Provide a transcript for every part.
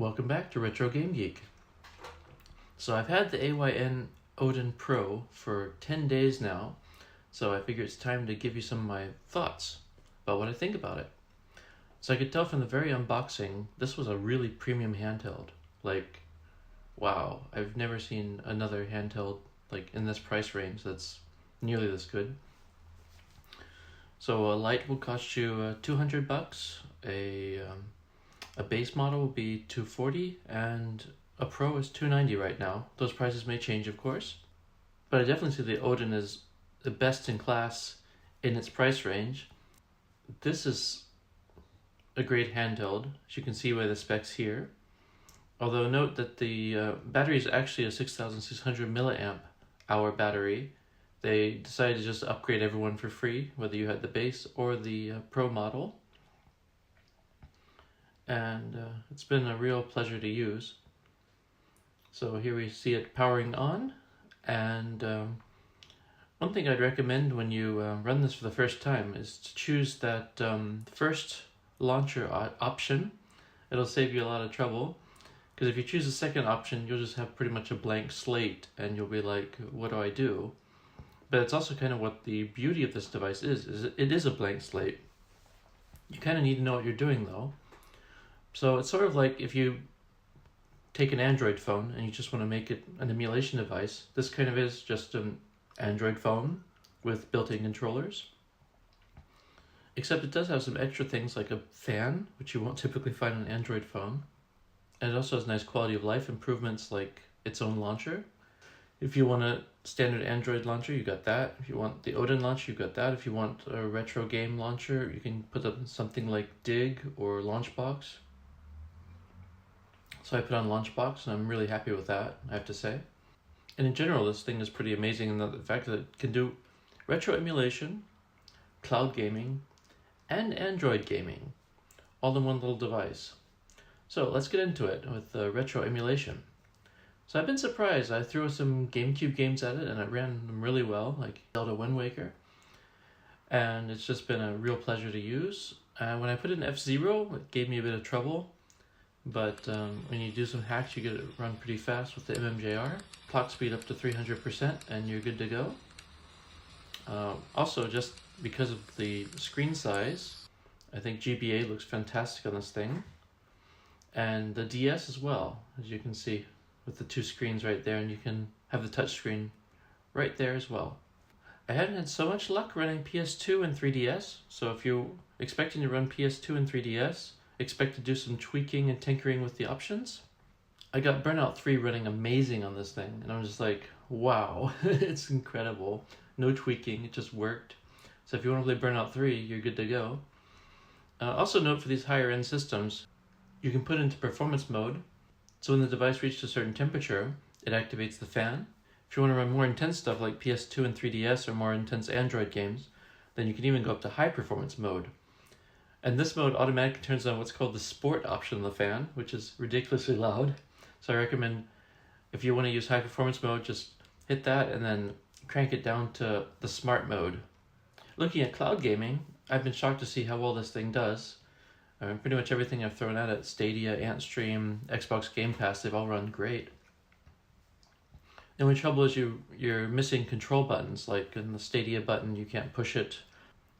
Welcome back to Retro Game Geek. So I've had the AYN Odin Pro for 10 days now, so I figure it's time to give you some of my thoughts about what I think about it. So I could tell from the very unboxing, this was a really premium handheld. Like, wow, I've never seen another handheld like in this price range that's nearly this good. So a light will cost you $200, a base model will be $240, and a Pro is $290 right now. Those prices may change, of course, but I definitely see the Odin is the best in class in its price range. This is a great handheld, as you can see by the specs here. Although note that the battery is actually a 6,600 milliamp hour battery. They decided to just upgrade everyone for free, whether you had the base or the Pro model. And it's been a real pleasure to use. So here we see it powering on, and one thing I'd recommend when you run this for the first time is to choose that first launcher option. It'll save you a lot of trouble, because if you choose the second option, you'll just have pretty much a blank slate, and you'll be like, what do I do? But it's also kind of what the beauty of this device is it is a blank slate. You kind of need to know what you're doing though. So it's sort of like if you take an Android phone and you just want to make it an emulation device. This kind of is just an Android phone with built-in controllers. Except it does have some extra things like a fan, which you won't typically find on an Android phone. And it also has nice quality of life improvements like its own launcher. If you want a standard Android launcher, you got that. If you want the Odin launcher, you got that. If you want a retro game launcher, you can put up something like Dig or Launchbox. So I put on Launchbox, and I'm really happy with that, I have to say. And in general, this thing is pretty amazing in the fact that it can do retro emulation, cloud gaming, and Android gaming, all in one little device. So let's get into it with retro emulation. So I've been surprised. I threw some GameCube games at it, and it ran them really well, like Zelda Wind Waker. And it's just been a real pleasure to use. When I put in F-Zero, it gave me a bit of trouble. But when you do some hacks, you get it run pretty fast with the MMJR. Clock speed up to 300%, and you're good to go. Also, just because of the screen size, I think GBA looks fantastic on this thing. And the DS as well, as you can see, with the two screens right there, and you can have the touchscreen right there as well. I haven't had so much luck running PS2 and 3DS, so if you're expecting to run PS2 and 3DS, expect to do some tweaking and tinkering with the options. I got Burnout 3 running amazing on this thing, and I'm just like, wow, it's incredible. No tweaking, it just worked. So if you want to play Burnout 3, you're good to go. Also note for these higher end systems, you can put it into performance mode, so when the device reaches a certain temperature, it activates the fan. If you want to run more intense stuff like PS2 and 3DS or more intense Android games, then you can even go up to high performance mode. And this mode automatically turns on what's called the sport option of the fan, which is ridiculously loud. So I recommend if you want to use high performance mode, just hit that and then crank it down to the smart mode. Looking at cloud gaming, I've been shocked to see how well this thing does. Pretty much everything I've thrown at it, Stadia, Antstream, Xbox Game Pass, they've all run great. The only trouble is you're missing control buttons, like in the Stadia button, you can't push it.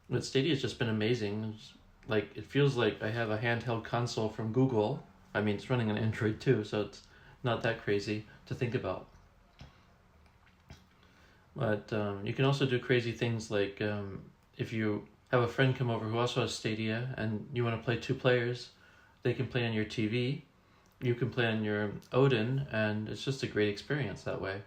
But Stadia's just been amazing. Like, it feels like I have a handheld console from Google. I mean, it's running on Android too, so it's not that crazy to think about. But you can also do crazy things like if you have a friend come over who also has Stadia and you want to play two players, they can play on your TV, you can play on your Odin, and it's just a great experience that way.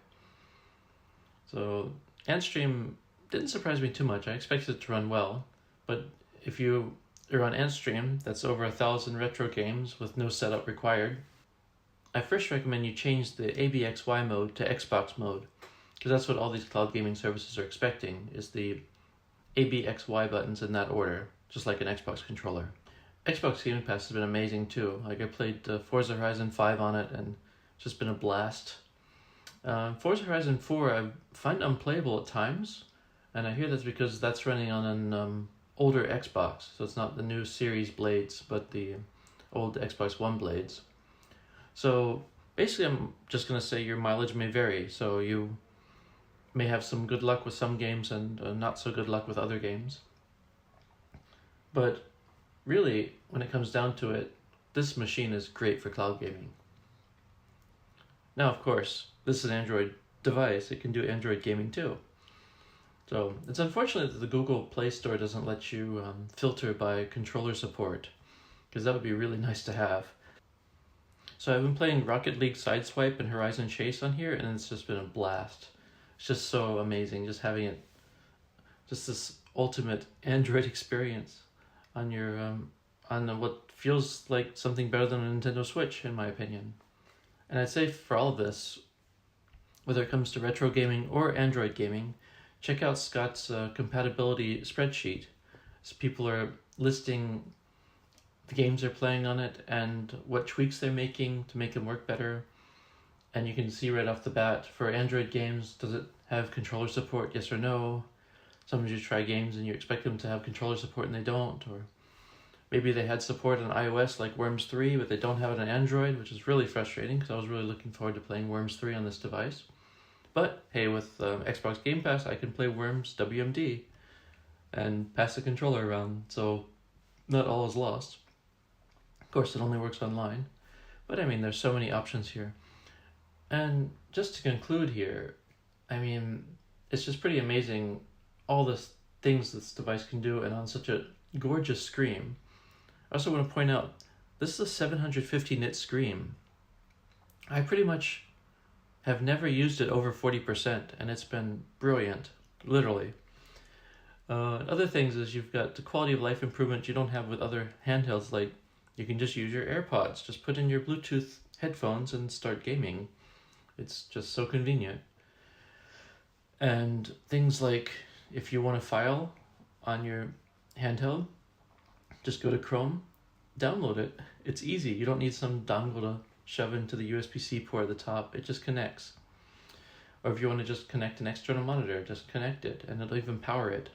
So Antstream didn't surprise me too much. I expected it to run well, but if you are on Antstream, that's over 1,000 retro games with no setup required, I first recommend you change the ABXY mode to Xbox mode, because that's what all these cloud gaming services are expecting, is the ABXY buttons in that order, just like an Xbox controller. Xbox Game Pass has been amazing too. Like, I played Forza Horizon 5 on it, and it's just been a blast. Forza Horizon 4 I find unplayable at times, and I hear that's because that's running on an older Xbox, so it's not the new Series blades, but the old Xbox One blades. So basically I'm just going to say your mileage may vary. So you may have some good luck with some games and not so good luck with other games. But really, when it comes down to it, this machine is great for cloud gaming. Now, of course, this is an Android device. It can do Android gaming too. So it's unfortunate that the Google Play Store doesn't let you filter by controller support, because that would be really nice to have. So I've been playing Rocket League Sideswipe and Horizon Chase on here, and it's just been a blast. It's just so amazing, just having it, just this ultimate Android experience on your on what feels like something better than a Nintendo Switch, in my opinion. And I'd say for all of this, whether it comes to retro gaming or Android gaming, check out Scott's compatibility spreadsheet. So people are listing the games they're playing on it and what tweaks they're making to make them work better. And you can see right off the bat, for Android games, does it have controller support, yes or no? Sometimes you try games and you expect them to have controller support and they don't. Or maybe they had support on iOS like Worms 3, but they don't have it on Android, which is really frustrating because I was really looking forward to playing Worms 3 on this device. But hey, with Xbox Game Pass, I can play Worms WMD and pass the controller around, so not all is lost. Of course, it only works online, but I mean, there's so many options here. And just to conclude here, I mean, it's just pretty amazing all the things this device can do, and on such a gorgeous screen. I also want to point out, this is a 750 nit screen. I pretty much have never used it over 40%, and it's been brilliant, literally. Other things is you've got the quality of life improvement you don't have with other handhelds, like you can just use your AirPods, just put in your Bluetooth headphones and start gaming. It's just so convenient. And things like if you want to file on your handheld, just go to Chrome, download it. It's easy. You don't need some dongle to shove into the USB-C port at the top. It just connects. Or if you want to just connect an external monitor, just connect it and it'll even power it.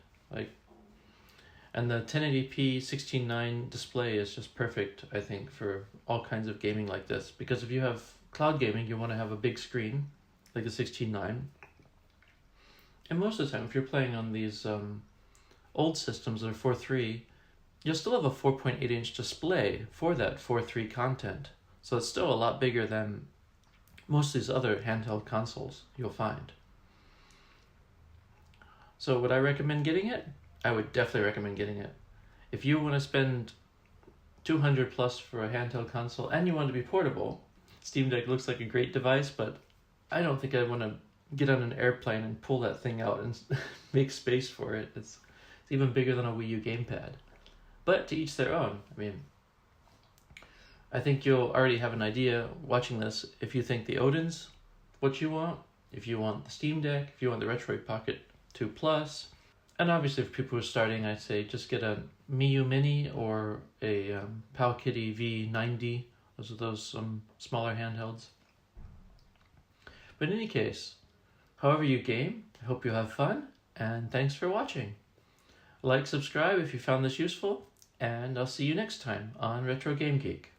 And the 1080p 16:9 display is just perfect, I think, for all kinds of gaming like this. Because if you have cloud gaming, you want to have a big screen, like the 16:9. And most of the time, if you're playing on these old systems that are 4.3, you'll still have a 4.8 inch display for that 4.3 content. So it's still a lot bigger than most of these other handheld consoles you'll find. So would I recommend getting it? I would definitely recommend getting it. If you want to spend $200 plus for a handheld console and you want to be portable, Steam Deck looks like a great device, but I don't think I want to get on an airplane and pull that thing out and make space for it. It's even bigger than a Wii U gamepad. But to each their own. I mean, I think you'll already have an idea watching this if you think the Odin's what you want, if you want the Steam Deck, if you want the Retroid Pocket 2 Plus. And obviously for people who are starting, I'd say just get a Miu Mini or a Powkiddy V90. Those are those smaller handhelds. But in any case, however you game, I hope you have fun, and thanks for watching. Like, subscribe if you found this useful, and I'll see you next time on Retro Game Geek.